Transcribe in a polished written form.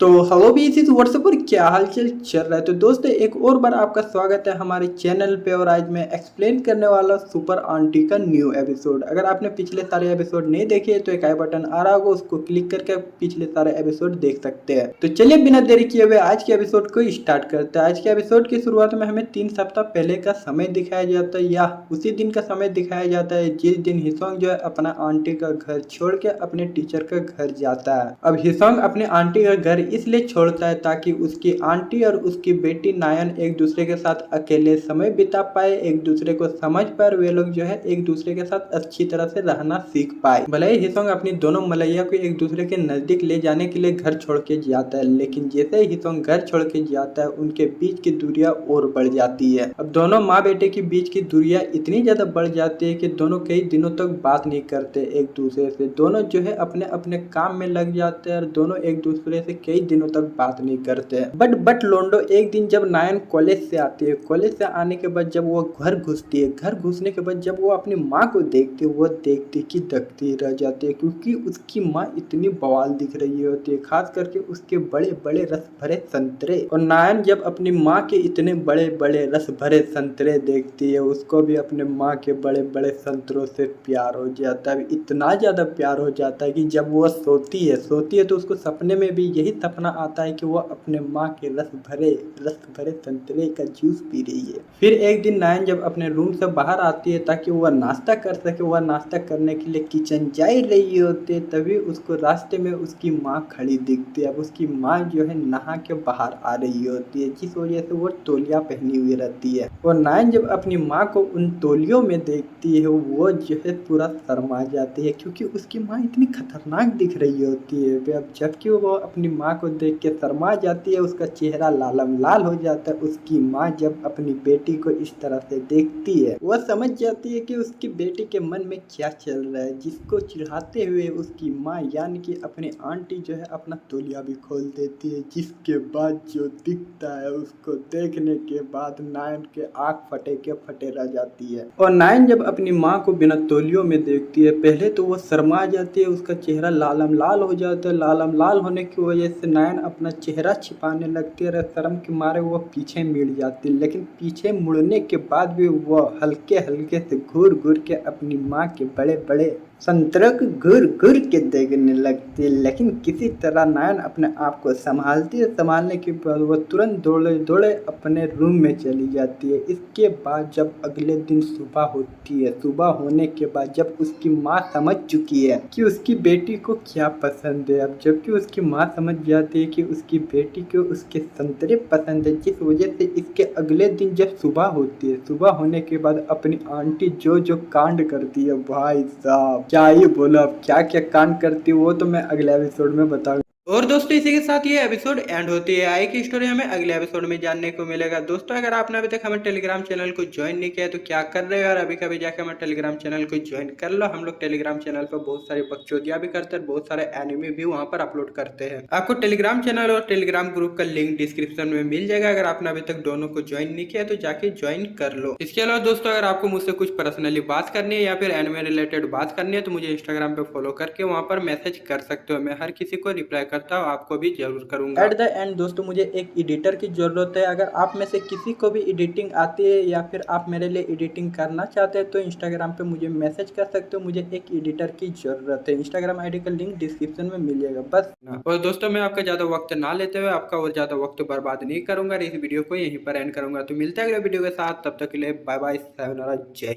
तो hello BCs WhatsApp पर क्या हालचाल चल रहा है। तो दोस्तों एक और बार आपका स्वागत है हमारे चैनल पे और आज मैं एक्सप्लेन करने वाला सुपर आंटी का न्यू एपिसोड। अगर आपने पिछले सारे एपिसोड नहीं देखे तो एक आई बटन आ रहा होगा, उसको क्लिक करके पिछले सारे एपिसोड देख सकते हैं। तो चलिए बिना देरी किए हुए आज के एपिसोड को स्टार्ट करते हैं। आज के एपिसोड की शुरुआत में हमें 3 सप्ताह पहले का समय दिखाया जाता है या उसी दिन का समय दिखाया जाता है जिस दिन हिसोंग जो है अपना आंटी का घर छोड़ के अपने टीचर का घर जाता है। अब हिसोंग अपने आंटी का घर इसलिए छोड़ता है ताकि उसकी आंटी और उसकी बेटी नायन एक दूसरे के साथ अकेले समय बिता पाए, एक दूसरे को समझ पाए, वे लोग जो है एक दूसरे के साथ अच्छी तरह से रहना सीख पाए। भले ही हिसोंग अपनी दोनों मलैया को एक दूसरे के नजदीक ले जाने के लिए घर छोड़ के जाता है, लेकिन जैसे ही हिसोंग घर छोड़ के जाता है उनके बीच की दूरियां और बढ़ जाती है। अब दोनों माँ बेटे के बीच की दूरियां इतनी ज्यादा बढ़ जाती है कि दोनों कई दिनों तक बात नहीं करते एक दूसरे से। दोनों जो है अपने अपने काम में लग जाते हैं और दोनों एक दूसरे से कई दिनों तक बात नहीं करते हैं। बट लोंडो एक दिन जब नायन कॉलेज से आती है, कॉलेज से आने के बाद जब वो घर घुसती है, घर घुसने के बाद जब वो अपनी माँ को देखती है, वो देखती कि दकती रह जाती है क्योंकि उसकी माँ इतनी बवाल दिख रही होती है, खास करके उसके बड़े बड़े रस भरे संतरे। और नायन जब अपनी माँ के इतने बड़े बड़े रस भरे संतरे देखती है, उसको भी अपने माँ के बड़े बड़े संतरों से प्यार हो जाता है। इतना ज्यादा प्यार हो जाता है कि जब वो सोती है तो उसको सपने में भी यही सपना आता है कि वो अपने माँ के रस भरे संतरे का जूस पी रही है। फिर एक दिन नायन जब अपने रूम से बाहर आती है ताकि वह नाश्ता कर सके, वह नाश्ता करने के लिए किचन जा रही होती है, तभी उसको रास्ते में उसकी माँ खड़ी दिखती है। अब उसकी माँ जो है नहा के बाहर आ रही होती है, जिस वजह से वो तौलिया पहनी हुई रहती है। और नायन जब अपनी माँ को उन तौलियों में देखती है वो जो है पूरा शर्मा जाती है क्योंकि उसकी माँ इतनी खतरनाक दिख रही होती है। अब जबकि वो अपनी माँ को देख के शर्मा जाती है, उसका चेहरा लालम लाल हो जाता है। उसकी माँ जब अपनी बेटी को इस तरह से देखती है, वह समझ जाती है कि उसकी बेटी के मन में क्या चल रहा है, जिसको चिढ़ाते हुए उसकी माँ यानी कि अपनी आंटी जो है अपना तौलिया भी खोल देती है, जिसके बाद जो दिखता है उसको देखने के बाद नायन के आँख फटे के फटे रह जाती है। और नायन जब अपनी माँ को बिना तौलियों में देखती है, पहले तो वो शर्मा जाती है, उसका चेहरा लालम लाल हो जाता है। लालम लाल होने की वजह से नायन अपना चेहरा छिपाने लगती है और शर्म के मारे वो पीछे मुड़ जाती है। लेकिन पीछे मुड़ने के बाद भी वो हल्के हल्के से घूर घूर के अपनी माँ के बड़े बड़े संतरों को घूर घूर के देखने लगती है। लेकिन किसी तरह नायन अपने आप को संभालती है। संभालने के बाद वो तुरंत दौड़े दौड़े अपने रूम में चली जाती है। इसके बाद जब अगले दिन सुबह होती है, सुबह होने के बाद जब उसकी माँ समझ चुकी है कि उसकी बेटी को क्या पसंद है, अब जबकि उसकी माँ समझ जाती है कि उसकी बेटी को उसके संतरे पसंद है, जिस वजह से इसके अगले दिन जब सुबह होती है, सुबह होने के बाद अपनी आंटी जो जो कांड करती है, भाई साहब क्या ही बोलो, अब क्या क्या कांड करती है वो तो मैं अगले एपिसोड में बताऊंगा। और दोस्तों इसी के साथ ये एपिसोड एंड होती है। आगे की स्टोरी हमें अगले एपिसोड में जानने को मिलेगा। दोस्तों अगर आपने अभी तक हमारे टेलीग्राम चैनल को ज्वाइन नहीं किया तो क्या कर रहे हो यार, अभी कभी जाकर हमारे टेलीग्राम चैनल को ज्वाइन कर लो। हम लोग टेलीग्राम चैनल पर बहुत सारी बकचोदियां भी करते हैं, बहुत सारे एनिमे भी वहां पर अपलोड करते हैं। आपको टेलीग्राम चैनल और टेलीग्राम ग्रुप का लिंक डिस्क्रिप्शन में मिल जाएगा। अगर आपने अभी तक दोनों को ज्वाइन नहीं किया तो जाके ज्वाइन कर लो। इसके अलावा दोस्तों अगर आपको मुझसे कुछ पर्सनली बात करनी है या फिर एनिमे रिलेटेड बात करनी है तो मुझे इंस्टाग्राम पे फॉलो करके वहां पर मैसेज कर सकते हो। मैं हर किसी को रिप्लाई करता हूँ, आपको भी जरूर करूंगा। एट द एंड दोस्तों मुझे एक एडिटर की जरूरत है। अगर आप में से किसी को भी एडिटिंग आती है या फिर आप मेरे लिए एडिटिंग करना चाहते हैं तो इंस्टाग्राम पे मुझे मैसेज कर सकते हो। मुझे एक एडिटर की जरूरत है। इंस्टाग्राम आईडी का लिंक डिस्क्रिप्शन में मिल जाएगा बस। और दोस्तों मैं आपका ज्यादा वक्त ना लेते हुए आपका और ज्यादा वक्त बर्बाद नहीं करूंगा, इस वीडियो को यहीं पर एंड करूंगा। तो मिलते हैं अगले वीडियो के साथ, तब तक के लिए बाय बाय, सायोनारा, जय।